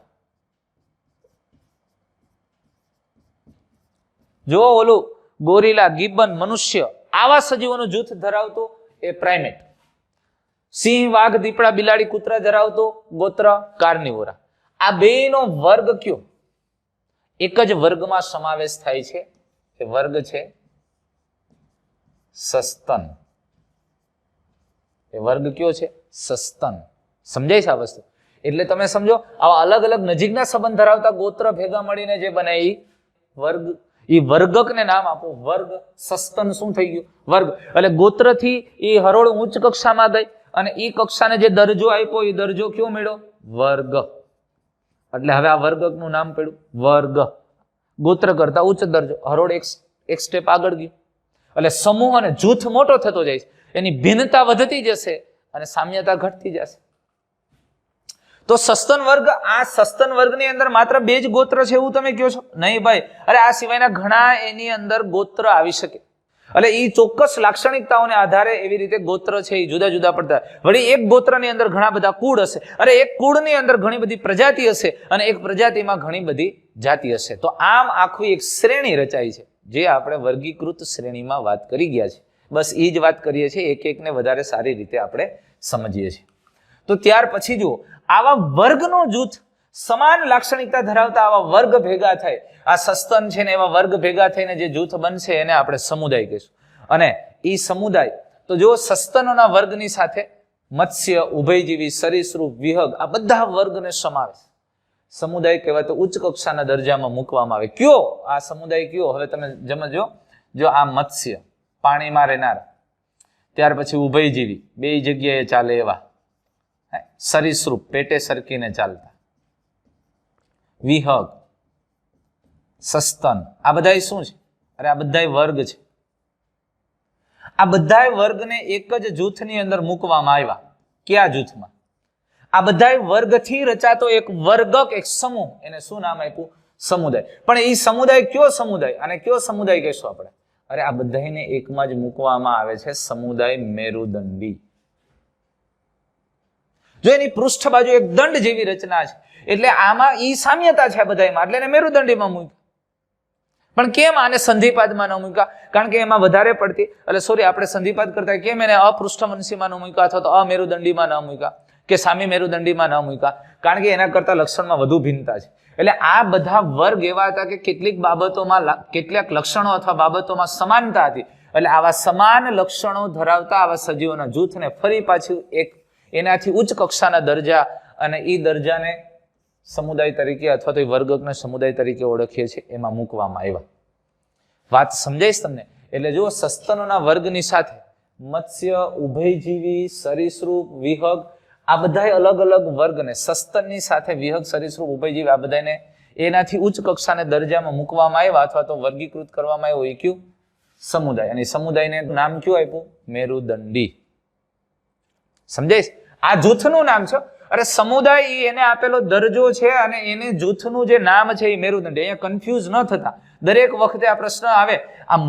Speaker 1: જો ઓલું ગોરિલા, ગિબ્બન, મનુષ્ય આવા સજીવોનું જૂથ ધરાવતો એ પ્રાઇમેટ. સિંહ, વાઘ, દીપડા, બિલાડી, કૂતરા ધરાવતો ગોત્ર કાર્નિવોરા. આ બેનો વર્ગ કયો? એક જ વર્ગમાં સમાવેશ થાય છે. એ વર્ગ છે સસ્તન. એ વર્ગ કયો છે? સસ્તન. સમજાય છે આ વસ્તુ? એટલે તમે સમજો, આવા અલગ અલગ નજીકના સંબંધ ધરાવતા ગોત્ર ભેગા મળીને જે બને એ વર્ગ. એ વર્ગકને નામ આપો વર્ગ. સસ્તન શું થઈ ગયું? વર્ગ. એટલે ગોત્રથી એ હરોળ ઉચ્ચ કક્ષામાં ગઈ અને એ કક્ષાને જે દરજો આપ્યો એ દરજો કયો મળ્યો? વર્ગ. એટલે હવે આ વર્ગકનું નામ પડ્યું વર્ગ. ગોત્ર કરતા ઉચ્ચ દરજો, હરોળ એક સ્ટેપ આગળ ગયું. એટલે સમૂહ અને જૂથ મોટો થતો જાય છે, એની ભિન્નતા વધતી જશે અને સામ્યતા ઘટતી જશે. તો સસ્તન વર્ગ, આ સસ્તન વર્ગની અંદર માત્ર બે જ ગોત્ર છે એવું તમે કહો છો? નહીં ભાઈ, અરે આ સિવાયના ઘણા એની અંદર ગોત્ર આવી શકે. એટલે એ ચોક્કસ લાક્ષણિકતાઓને આધારે એવી રીતે ગોત્ર છે એ જુદા જુદા પડતા. વળી એક ગોત્રની અંદર ઘણા બધા કુળ હશે, અરે એક કુળની અંદર ઘણી બધી પ્રજાતિ હશે અને એક પ્રજાતિમાં ઘણી બધી જાતિ હશે. તો આમ આખું એક શ્રેણી રચાઈ છે, જે આપણે વર્ગીકૃત શ્રેણીમાં વાત કરી ગયા છે. બસ એ જ વાત કરીએ છીએ, એક એકને વધારે સારી રીતે આપણે સમજીએ છીએ. તો ત્યાર પછી જુઓ, આવા વર્ગનો જૂથ, સમાન લાક્ષણિકતા ધરાવતા આવા વર્ગ ભેગા થાય, આ સસ્તન છે ને એવા વર્ગ ભેગા થઈને જે જૂથ બનશે એને આપણે સમુદાય કહીશું. અને એ સમુદાય તો જો સસ્તનોના વર્ગની સાથે મત્સ્ય, ઉભયજીવી, સરીસૃપ, વિહગ આ બધા વર્ગને સમાવેશ સમુદાય કહેવાય. તો ઉચ્ચ કક્ષાના દરજામાં મૂકવામાં આવે. કયો આ સમુદાય? કયો? હવે તમે સમજો. જો આ મત્સ્ય, પાણીમાં રહેનાર, ત્યાર પછી ઉભયજીવી, બે જગ્યાએ ચાલે એવા, સરીસૃપ, પેટે સરકીને ચાલતા, વિહગ, સસ્તન, આ બધા શું છે? અરે આ બધાય વર્ગ છે. આ બધાય વર્ગને એક જ જૂથની અંદર મૂકવામાં આવ્યા. કયા જૂથમાં? આ બધાય વર્ગથી રચાતો એક વર્ગક, એક સમૂહ, એને શું નામ આપ્યું? સમુદાય. પણ એ સમુદાય કયો સમુદાય અને કયો સમુદાય કહેશું આપણે? અરે આ બધાને એકમાં જ મૂકવામાં આવે છે સમુદાય મેરુદંડી. જો એની પૃષ્ઠ બાજુ એક દંડ જેવી રચના છે એટલે આમાં ઈ સામ્યતા છે બધામાં, એટલે એને મેરુદંડીમાં મૂક્યું. પણ કેમ આને સંધિપાદમાં ન મૂક્યા? કારણ કે એમાં વધારે પડતી, એટલે સોરી આપણે સંધિપાદ કરતા કેમ એને અપૃષ્ઠવંશીમાં ન મૂક્યા અથવા તો અમેરુદંડીમાં ન મૂક્યા કે સામી મેરુદંડીમાં ન મૂક્યા? કારણ કે એના કરતા લક્ષણમાં વધુ ભિન્નતા છે. એટલે આ બધા વર્ગ એવા હતા કે કેટલીક બાબતોમાં, કેટલાક લક્ષણો અથવા બાબતોમાં સમાનતા હતી. એટલે આવા સમાન લક્ષણો ધરાવતા આવા સજીવોના જૂથને ફરી પાછું એક એનાથી ઉચ્ચ કક્ષાના દરજા, અને એ દરજાને સમુદાય તરીકે અથવા તો વર્ગકને સમુદાય તરીકે ઓળખીએ છીએ, એમાં મૂકવામાં આવ્યા. વાત સમજાઈશ તમને? એટલે જો સસ્તનોના વર્ગની સાથે મત્સ્ય, ઉભયજીવી, સરીસૃપ, વિહગ, આ બધા અલગ અલગ વર્ગને સસ્તનની સાથે વિહગ, સરીસૃપ, ઉભયજીવી આ બધાને એનાથી ઉચ્ચ કક્ષાના દરજામાં મૂકવામાં આવ્યા અથવા તો વર્ગીકૃત કરવામાં આવ્યો. એ કયું? સમુદાય. અને સમુદાયને નામ કયું આપ્યું? મેરુદંડી. સમજાઈશ? આ જૂથનું નામ છે. અરે સમુદાય એને આપેલો દરજો છે અને એને જૂથનું જે નામ છે એ મેરુદંડી. અહીંયા કન્ફ્યુઝ ન થતા. દરેક વખતે આ પ્રશ્ન આવે, આ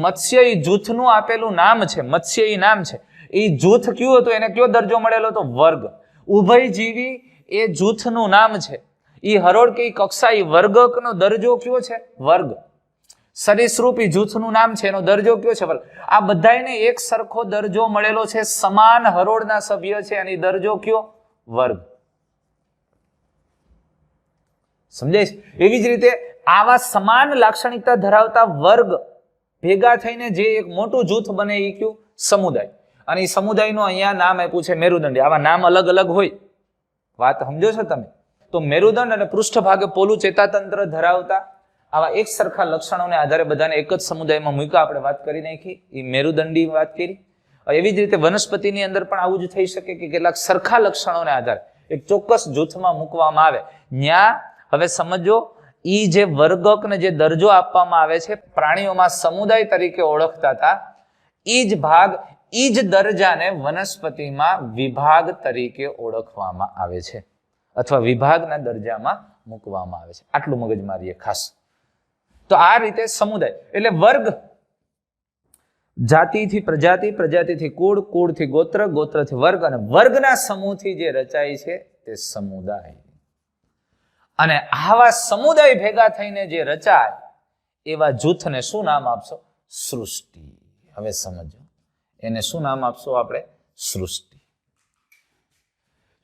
Speaker 1: મત્સ્ય એ જૂથનું આપેલું નામ છે. મત્સ્ય એ નામ છે. એ જૂથ કયું હતું? એને કયો દરજો મળેલો હતો? વર્ગ. ઉભયજીવી એ જૂથનું નામ છે. એ હરોળ કે કક્ષા એ વર્ગકનો દરજો કયો છે? વર્ગ. સરીસૃપ એ જૂથનું નામ છે, એનો દરજો કયો છે? વર્ગ. આ બધાને એક સરખો દરજો મળેલો છે, સમાન હરોળના સભ્ય છે અને દરજો કયો? વર્ગ. સમજાય? એવી જ રીતે આવા સમાન લાક્ષણિકતા ધરાવતા વર્ગ ભેગા થઈને જે એક મોટું જૂથ બને એ કયું? સમુદાય. અને એ સમુદાયનું અહીંયા નામ આપ્યું છે મેરુદંડી. આવા નામ અલગ અલગ હોય, વાત સમજો છો તમે? તો મેરુદંડ અને પૃષ્ઠભાગે પોલું ચેતાતંત્ર ધરાવતા આવા એક સરખા લક્ષણોને આધારે બધાને એક જ સમુદાયમાં મૂક્યા. આપણે વાત કરી નાખી, એ મેરુદંડી વાત કરી. એવી જ રીતે વનસ્પતિની અંદર પણ આવું જ થઈ શકે કે કેટલાક સરખા લક્ષણોને આધારે એક ચોક્કસ જૂથમાં મૂકવામાં આવે. ન્યા હવે સમજો, ઈ જે વર્ગકને જે દરજો આપવામાં આવે છે, પ્રાણીઓમાં સમુદાય તરીકે ઓળખતા હતા, ઈ જ ભાગ, ઈ જ દરજાને વનસ્પતિમાં વિભાગ તરીકે ઓળખવામાં આવે છે અથવા વિભાગના દરજામાં મૂકવામાં આવે છે. આટલું મગજમારીએ ખાસ. તો આ રીતે સમુદાય એટલે વર્ગ, જાતિથી પ્રજાતિ, પ્રજાતિથી કુળ, કુળથી ગોત્ર, ગોત્રથી વર્ગ, અને વર્ગના સમૂહથી જે રચાય છે તે સમુદાય. અને આવા સમુદાય ભેગા થઈને જે રચાય એવા જૂથને શું નામ આપશો? સૃષ્ટિ. હવે સમજો, એને શું નામ આપશો આપણે? સૃષ્ટિ.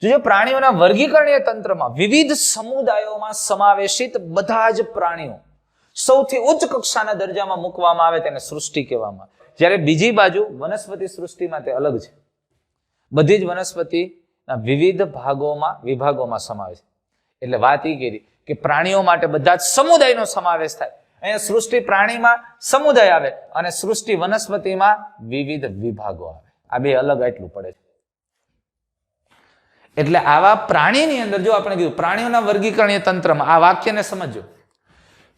Speaker 1: જો પ્રાણીઓના વર્ગીકરણીય તંત્રમાં વિવિધ સમુદાયોમાં સમાવેશિત બધા જ પ્રાણીઓ સૌથી ઉચ્ચ કક્ષાના દરજામાં મૂકવામાં આવે તેને સૃષ્ટિ કહેવામાં આવે. જ્યારે બીજી બાજુ વનસ્પતિ સૃષ્ટિમાં તે અલગ છે. બધી જ વનસ્પતિના વિવિધ વિભાગોમાં સમાવેશ. એટલે વાત એ કરી કે પ્રાણીઓ માટે બધા જ સમુદાયનો સમાવેશ થાય. અહીંયા સૃષ્ટિ પ્રાણીમાં સમુદાય આવે અને સૃષ્ટિ વનસ્પતિમાં વિવિધ વિભાગો આવે. આ બે અલગ એટલું પડે છે. એટલે આવા પ્રાણીની અંદર જો આપણે કીધું પ્રાણીઓના વર્ગીકરણીય તંત્રમાં, આ વાક્યને સમજો,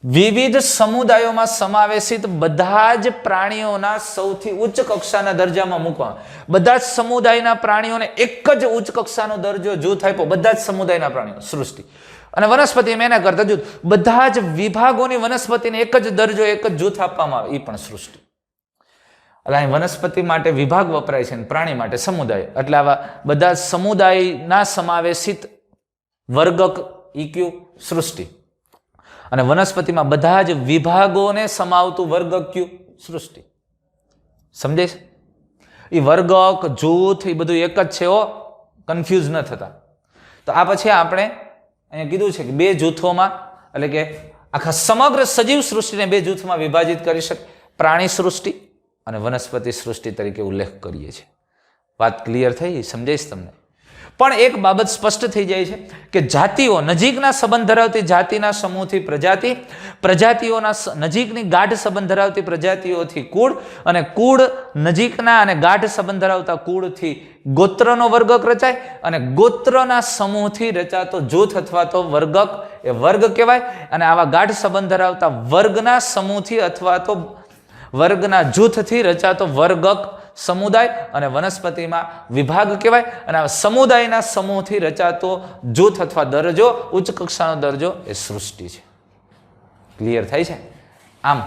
Speaker 1: વિવિધ સમુદાયોમાં સમાવેશિત બધા જ પ્રાણીઓના સૌથી ઉચ્ચ કક્ષાના દરજામાં મૂકવા. બધા જ સમુદાયના પ્રાણીઓને એક જ ઉચ્ચ કક્ષાનો દરજો જૂથ આપ્યો, બધા જ સમુદાયના પ્રાણીઓ સૃષ્ટિ. અને વનસ્પતિ એના કરતા જૂથ, બધા જ વિભાગોની વનસ્પતિને એક જ દરજો, એક જ જૂથ આપવામાં આવે, એ પણ સૃષ્ટિ. એટલે અહીં વનસ્પતિ માટે વિભાગ વપરાય છે અને પ્રાણી માટે સમુદાય. એટલે આવા બધા સમુદાયના સમાવેશિત વર્ગક ઈક્યુ સૃષ્ટિ. અને વનસ્પતિમાં બધા જ વિભાગોને સમાવતું વર્ગક કયું? સૃષ્ટિ. સમજાય છે? એ વર્ગક, જૂથ એ બધું એક જ છે. કન્ફ્યુઝ ન થતા. તો આ પછી આપણે અહીંયા કીધું છે કે બે જૂથોમાં, એટલે કે આખા સમગ્ર સજીવ સૃષ્ટિને બે જૂથમાં વિભાજિત કરી શકે. પ્રાણી સૃષ્ટિ અને વનસ્પતિ સૃષ્ટિ તરીકે ઉલ્લેખ કરીએ છીએ. વાત ક્લિયર થઈ? સમજાઈશ તમને? પણ એક બાબત સ્પષ્ટ થઈ જાય છે કે જાતિઓ નજીકના સંબંધ ધરાવતી જાતિના સમૂહથી પ્રજાતિ, પ્રજાતિઓના નજીકની ગાઢ સંબંધ ધરાવતી પ્રજાતિઓથી કુળ, અને કુળ નજીકના અને ગાઢ સંબંધ ધરાવતા કુળથી ગોત્રનો વર્ગક રચાય, અને ગોત્રના સમૂહથી રચાતો જૂથ અથવા તો વર્ગક એ વર્ગ કહેવાય, અને આવા ગાઢ સંબંધ ધરાવતા વર્ગના સમૂહથી અથવા તો વર્ગના જૂથથી રચાતો વર્ગક સમુદાય, અને વનસ્પતિમાં વિભાગ કહેવાય, અને આ સમુદાયના સમૂહથી રચાતો જૂથ અથવા દરજ્જો, ઉચ્ચ કક્ષાનો દરજ્જો એ સૃષ્ટિ છે. ક્લિયર થાય છે? આમ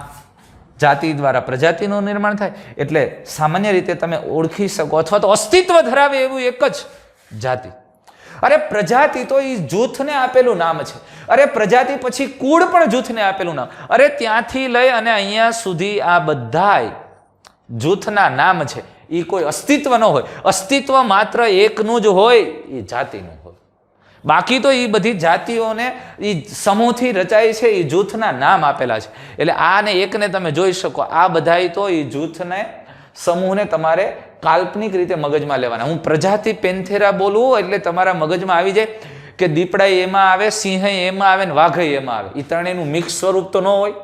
Speaker 1: જાતિ દ્વારા પ્રજાતિનું નિર્માણ થાય એટલે સામાન્ય રીતે તમે ઓળખી શકો અથવા તો અસ્તિત્વ ધરાવે એવું એક જ જાતિ. અરે પ્રજાતિ તો એ જૂથને આપેલું નામ છે. અરે પ્રજાતિ પછી કુળ પણ જૂથને આપેલું નામ. અરે ત્યાંથી લઈ અને અહીંયા સુધી આ બધાય જૂથના નામ છે. એ કોઈ અસ્તિત્વ ન હોય. અસ્તિત્વ માત્ર એકનું જ હોય, એ જાતિનું હોય. બાકી તો એ બધી જાતિઓને એ સમૂહથી રચાય છે, એ જૂથના નામ આપેલા છે. એટલે આને એકને તમે જોઈ શકો. આ બધાય તો એ જૂથને સમૂહને તમારે કાલ્પનિક રીતે મગજમાં લેવાના. હું પ્રજાતિ પેન્થેરા બોલું એટલે તમારા મગજમાં આવી જાય કે દીપડા એમાં આવે, સિંહ એમાં આવે ને વાઘ એમાં આવે. એ ત્રણેયનું મિક્સ સ્વરૂપ તો ન હોય.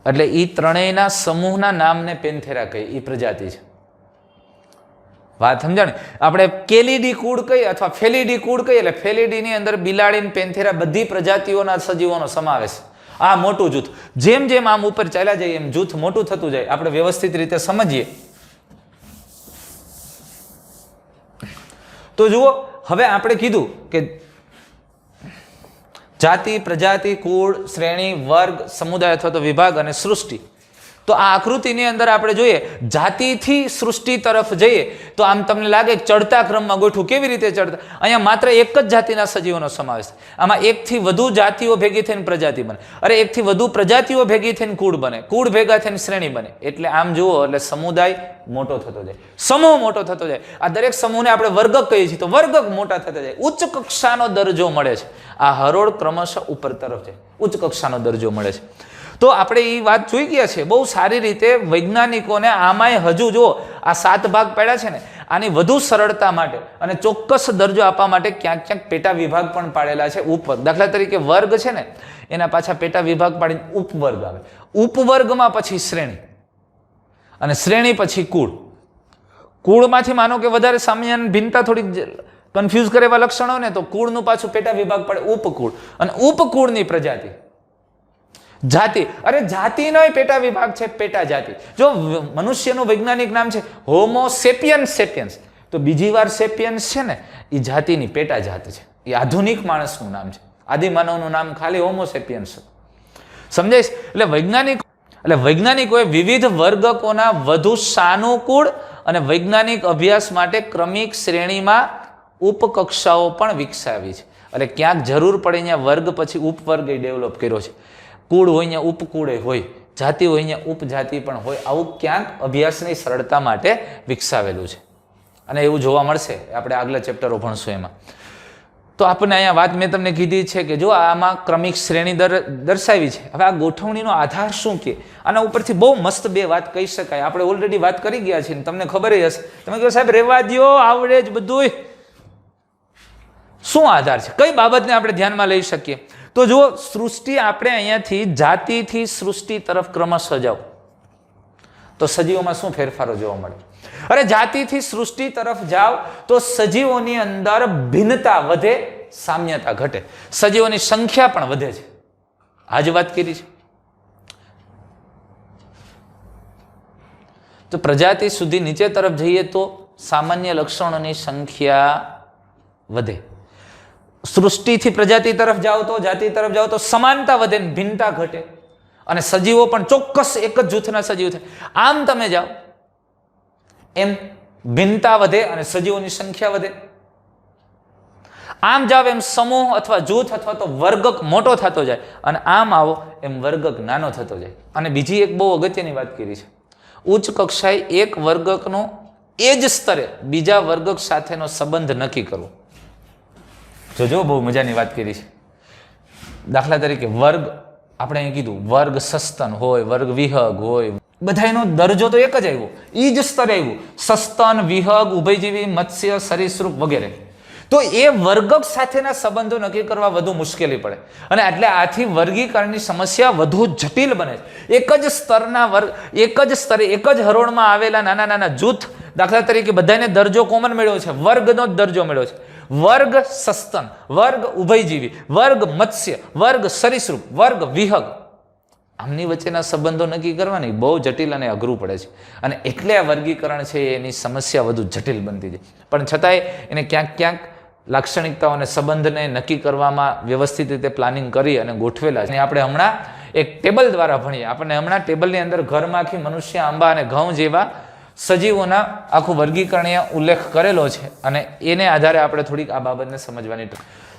Speaker 1: એટલે એ ત્રણેયના સમૂહના નામને પેન્થેરા કહીએ, એ પ્રજાતિ છે. વાત સમજાણે? આપણે કેલીડી કુળ કહીએ અથવા ફેલીડી કુળ કહીએ એટલે ફેલીડીની અંદર બિલાડી, પેન્થેરા બધી પ્રજાતિઓના સજીવોનો સમાવેશ. આ મોટું જૂથ. જેમ જેમ આમ ઉપર ચાલ્યા જાય એમ જૂથ મોટું થતું જાય. આપણે વ્યવસ્થિત રીતે સમજીએ તો જુઓ, હવે આપણે કીધું કે જાતિ, પ્રજાતિ, કુળ, શ્રેણી, વર્ગ, સમુદાય અથવા તો વિભાગ અને સૃષ્ટિ. તો આ આકૃતિની અંદર આપણે જોઈએ જાતિથી સૃષ્ટિ તરફ જઈએ તો આમ તમને લાગે ચડતા ક્રમમાં ગોઠવું. કેવી રીતે ચડતા? અહીંયા માત્ર એક જ જાતિના સજીવોનો સમાવેશ થાય. આમાં એકથી વધુ જાતિઓ ભેગી થઈને પ્રજાતિ બને. અરે એકથી વધુ પ્રજાતિઓ ભેગી થઈને કુળ બને. કુળ ભેગા થઈને શ્રેણી બને. એટલે આમ જુઓ એટલે સમુદાય મોટો થતો જાય, સમૂહ મોટો થતો જાય. આ દરેક સમૂહને આપણે વર્ગક કહીએ છીએ તો વર્ગક મોટા થતા જાય. ઉચ્ચ કક્ષાનો દરજ્જો મળે છે. આ હરોળ ક્રમશઃ ઉપર તરફ જાય, ઉચ્ચ કક્ષાનો દરજ્જો મળે છે. તો આપણે એ વાત જોઈ ગયા છે બહુ સારી રીતે. વૈજ્ઞાનિકોને આમાંય હજુ જો આ 7 ભાગ પાડ્યા છે ને, આની વધુ સરળતા માટે અને ચોક્કસ દરજ્જો આપવા માટે ક્યાંક ક્યાંક પેટા વિભાગ પણ પાડેલા છે. ઉપવર્ગ, દાખલા તરીકે વર્ગ છે ને એના પાછા પેટા વિભાગ પાડીને ઉપવર્ગ આવે. ઉપવર્ગમાં પછી શ્રેણી, અને શ્રેણી પછી કુળ. કુળમાંથી માનો કે વધારે સામાન્ય ભિન્નતા થોડીક કન્ફ્યુઝ કરે એવા લક્ષણો ને તો કુળનું પાછું પેટા વિભાગ પડે ઉપકુળ, અને ઉપકુળની પ્રજાતિ. જાતિ, અરે જાતિનો પેટા વિભાગ છે પેટા જાતિ. જો મનુષ્યનું વૈજ્ઞાનિક નામ છે હોમો સેપિયન્સ સેપિયન્સ, તો બીજી વાર સેપિયન્સ છે ને એ જાતિની પેટા જાત છે. એ આધુનિક માણસનું નામ છે. આદિમાનવનું નામ ખાલી હોમો સેપિયન્સ. સમજાય? એટલે વૈજ્ઞાનિકોએ વિવિધ વર્ગકોના વધુ સાનુકૂળ અને વૈજ્ઞાનિક અભ્યાસ માટે ક્રમિક શ્રેણીમાં ઉપકક્ષાઓ પણ વિકસાવી છે. એટલે ક્યાંક જરૂર પડે અહીંયા વર્ગ પછી ઉપવર્ગ ડેવલપ કર્યો છે. કુળ હોય અહીંયા ઉપકુળે હોય, જાતિ હોય અહીંયા ઉપજાતિ પણ હોય. આવું ક્યાંક અભ્યાસની સરળતા માટે વિકસાવેલું છે, અને એવું જોવા મળશે. આપણે આગલા ચેપ્ટરો ભણશું એમાં. તો આપણને અહીંયા વાત મેં તમને કીધી છે કે જો આમાં ક્રમિક શ્રેણી દર્શાવી છે. હવે આ ગોઠવણીનો આધાર શું કે આના ઉપરથી બહુ મસ્ત 2 વાત કહી શકાય. આપણે ઓલરેડી વાત કરી ગયા છીએ, તમને ખબર હશે. તમે કહો સાહેબ રેવા દ્યો, આવડે જ બધું. શું આધાર છે? કઈ બાબતને આપણે ધ્યાનમાં લઈ શકીએ? તો જુઓ, સૃષ્ટિ આપણે અહીંયાથી જાતિથી સૃષ્ટિ તરફ ક્રમશઃ જાઓ તો સજીવોમાં શું ફેરફારો જોવા મળે? અરે જાતિથી સૃષ્ટિ તરફ જાઓ તો સજીવોની અંદર ભિન્નતા વધે, સામ્યતા ઘટે. સજીવોની સંખ્યા પણ વધે છે. આજ વાત કરી છે. તો પ્રજાતિ સુધી નીચે તરફ જઈએ તો સામાન્ય લક્ષણોની સંખ્યા વધે. સૃષ્ટિથી પ્રજાતિ તરફ જાઓ તો, જાતિ તરફ જાઓ તો સમાનતા વધે, ભિન્નતા ઘટે, અને સજીવો પણ ચોક્કસ એક જ જૂથના સજીવ થાય. આમ તમે જાઓ એમ ભિન્નતા વધે અને સજીવોની સંખ્યા વધે. આમ જાઓ એમ સમૂહ અથવા જૂથ અથવા તો વર્ગક મોટો થતો જાય, અને આમ આવો એમ વર્ગક નાનો થતો જાય. અને બીજી એક બહુ અગત્યની વાત કરી છે, ઉચ્ચ કક્ષાએ એક વર્ગકનો એ જ સ્તરે બીજા વર્ગક સાથેનો સંબંધ નક્કી કરવો. જો બહુ મજાની વાત કરી છે. દાખલા તરીકે વર્ગ, આપણે અહીં કીધું વર્ગ સસ્તન હોય, વર્ગ વિહગ હોય, બધાનો દરજ્જો તો એક જ આવ્યો, એ જ સ્તરે આવ્યું, સસ્તન, વિહગ, ઉભયજીવી, મત્સ્ય, સરીસૃપ વગેરે. તો એ વર્ગક સાથેના સંબંધો નક્કી કરવા વધુ મુશ્કેલી પડે અને એટલે આથી વર્ગીકરણની સમસ્યા વધુ જટિલ બને છે. એક જ સ્તરના વર્ગ, એક જ સ્તરે, એક જ હરોળમાં આવેલા નાના નાના જૂથ, દાખલા તરીકે બધાને દરજ્જો કોમન મેળવ્યો છે, વર્ગનો જ દરજ્જો મેળવ્યો છે. વર્ગ સસ્તન, વર્ગ ઉભયજીવી, વર્ગ મત્સ્ય, વર્ગ સરીસૃપ, વર્ગ વિહગ, આમની વચ્ચેના સંબંધો નક્કી કરવાની બહુ જટિલ અને અઘરું પડે છે અને એટલે આ વર્ગીકરણ છે એની સમસ્યા વધુ જટિલ બનતી છે. પણ છતાંય એને ક્યાંક ક્યાંક લાક્ષણિકતાઓ અને સંબંધને નક્કી કરવામાં વ્યવસ્થિત રીતે પ્લાનિંગ કરી અને ગોઠવેલા છે. આપણે હમણાં એક ટેબલ દ્વારા ભણીએ. આપણને હમણાં ટેબલની અંદર ઘરમાંથી મનુષ્ય, આંબા અને ઘઉં જેવા સજીવોના આખું વર્ગીકરણીય ઉલ્લેખ કરેલો છે અને એને આધારે આપણે થોડીક આ બાબતને સમજવાની.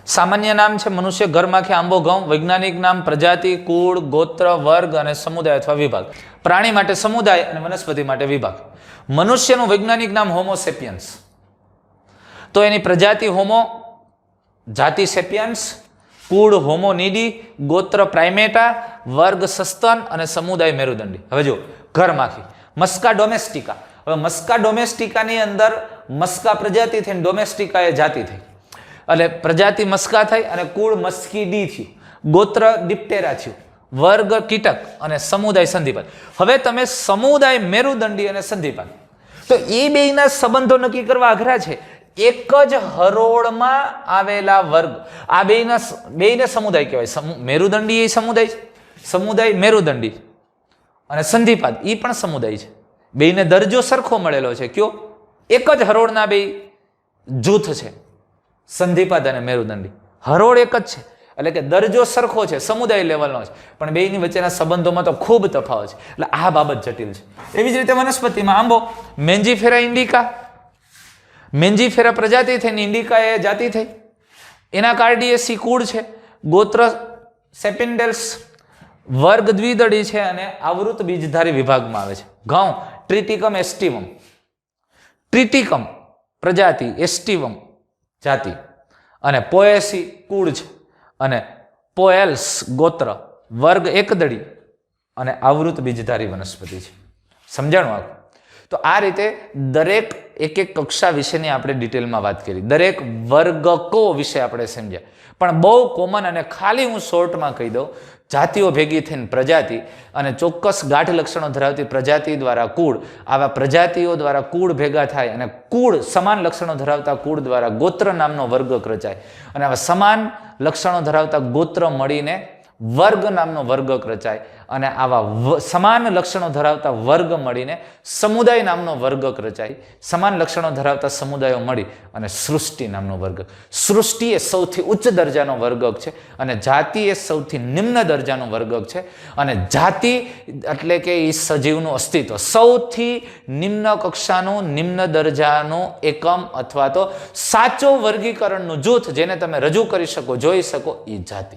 Speaker 1: સામાન્ય નામ છે મનુષ્ય, ઘરમાંથી આંબો, ઘઉં. વૈજ્ઞાનિક નામ પ્રજાતિ, કુળ, ગોત્ર, વર્ગ અને સમુદાય અથવા વિભાગ. પ્રાણી માટે સમુદાય અને વનસ્પતિ માટે વિભાગ. મનુષ્યનું વૈજ્ઞાનિક નામ હોમો સેપિયન્સ, તો એની પ્રજાતિ હોમો, જાતિ સેપિયન્સ, કુળ હોમોનીડી, ગોત્ર પ્રાઇમેટા, વર્ગ સસ્તન અને સમુદાય મેરુદંડી. હવે જો ઘરમાંથી મસ્કા ડોમેસ્ટિકા. હવે મસ્કા ડોમેસ્ટિકાની અંદર મસ્કા પ્રજાતિ થઈ, ડોમેસ્ટિકા એ જાતિ થઈ, એટલે પ્રજાતિ મસ્કા થઈ અને કુળ મસ્કીડી થયું, ગોત્ર ડિપ્ટેરા થયું, વર્ગ કીટક અને સમુદાય સંધિપાત. હવે તમે સમુદાય મેરુદંડી અને સંધિપાત, તો એ બેયના સંબંધો નક્કી કરવા અઘરા છે. એક જ હરોળમાં આવેલા વર્ગ, આ બેયને સમુદાય કહેવાય. મેરુદંડી એ સમુદાય છે, સમુદાય મેરુદંડી, અને સંધિપાત એ પણ સમુદાય છે. બેયને દરજ્જો સરખો મળેલો છે. કયો? એક જ હરોળના બે જૂથ છે, સંધિપાત અને મેરુદંડી. હરોળ એક જ છે એટલે કે દરજ્જો સરખો છે, સમુદાય લેવલનો છે, પણ બેયની વચ્ચેના સંબંધોમાં તો ખૂબ તફાવત છે. એટલે આ બાબત જટિલ છે. એવી જ રીતે વનસ્પતિમાં આંબો, મેન્જીફેરા ઇન્ડિકા, મેન્જીફેરા પ્રજાતિ થઈ, ઇન્ડિકા એ જાતિ થઈ. એના કાર્ડિયેસી કુળ છે, ગોત્ર સેપિન્ડેલ્સ, વર્ગ દ્વિદળી છે અને આવૃત બીજધારી વિભાગમાં આવે છે. ઘઉં ટ્રિટિકમ એસ્ટિવમ, ટ્રિટિકમ પ્રજાતિ, એસ્ટિવમ જાતિ, અને પોએસી કુળ છે અને પોએલ્સ ગોત્ર, વર્ગ એકદળી અને આવૃત બીજધારી વનસ્પતિ છે. સમજાણું આખું? તો આ રીતે દરેક એક એક કક્ષા વિશેની આપણે ડિટેલમાં વાત કરી, દરેક વર્ગકો વિશે આપણે સમજ્યા. પણ બહુ કોમન અને ખાલી હું શોર્ટમાં કહી દઉં, જાતિઓ ભેગી થઈને પ્રજાતિ અને ચોક્કસ ગાઢ લક્ષણો ધરાવતી પ્રજાતિ દ્વારા કુળ, આવા પ્રજાતિઓ દ્વારા કુળ ભેગા થાય અને કુળ સમાન લક્ષણો ધરાવતા કુળ દ્વારા ગોત્ર નામનો વર્ગ રચાય અને આવા સમાન લક્ષણો ધરાવતા ગોત્ર મળીને વર્ગ નામનો વર્ગ રચાય અને આવા સમાન લક્ષણો ધરાવતા વર્ગ મળીને સમુદાય નામનો વર્ગ રચાય. સમાન લક્ષણો ધરાવતા સમુદાયો મળી અને સૃષ્ટિ નામનો વર્ગ. સૃષ્ટિ એ સૌથી ઉચ્ચ દરજાનો વર્ગક છે અને જાતિ એ સૌથી નિમ્ન દરજાનો વર્ગક છે. અને જાતિ એટલે કે એ સજીવનું અસ્તિત્વ, સૌથી નિમ્ન કક્ષાનું નિમ્ન દરજાનું એકમ અથવા તો સાચો વર્ગીકરણનું જૂથ જેને તમે રજૂ કરી શકો, જોઈ શકો, એ જાતિ.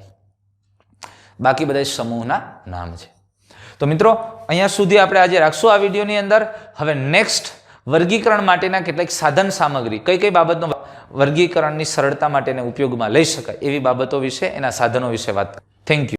Speaker 1: બાકી બધા સમૂહના નામ છે. તો મિત્રો અહીંયા સુધી આપણે આજે રાખશું આ વિડીયોની અંદર. હવે નેક્સ્ટ વર્ગીકરણ માટેના કેટલીક સાધન સામગ્રી, કઈ કઈ બાબતનો વર્ગીકરણની સરળતા માટે ઉપયોગમાં લઈ શકાય એવી બાબતો વિશે, એના સાધનો વિશે વાત. Thank you.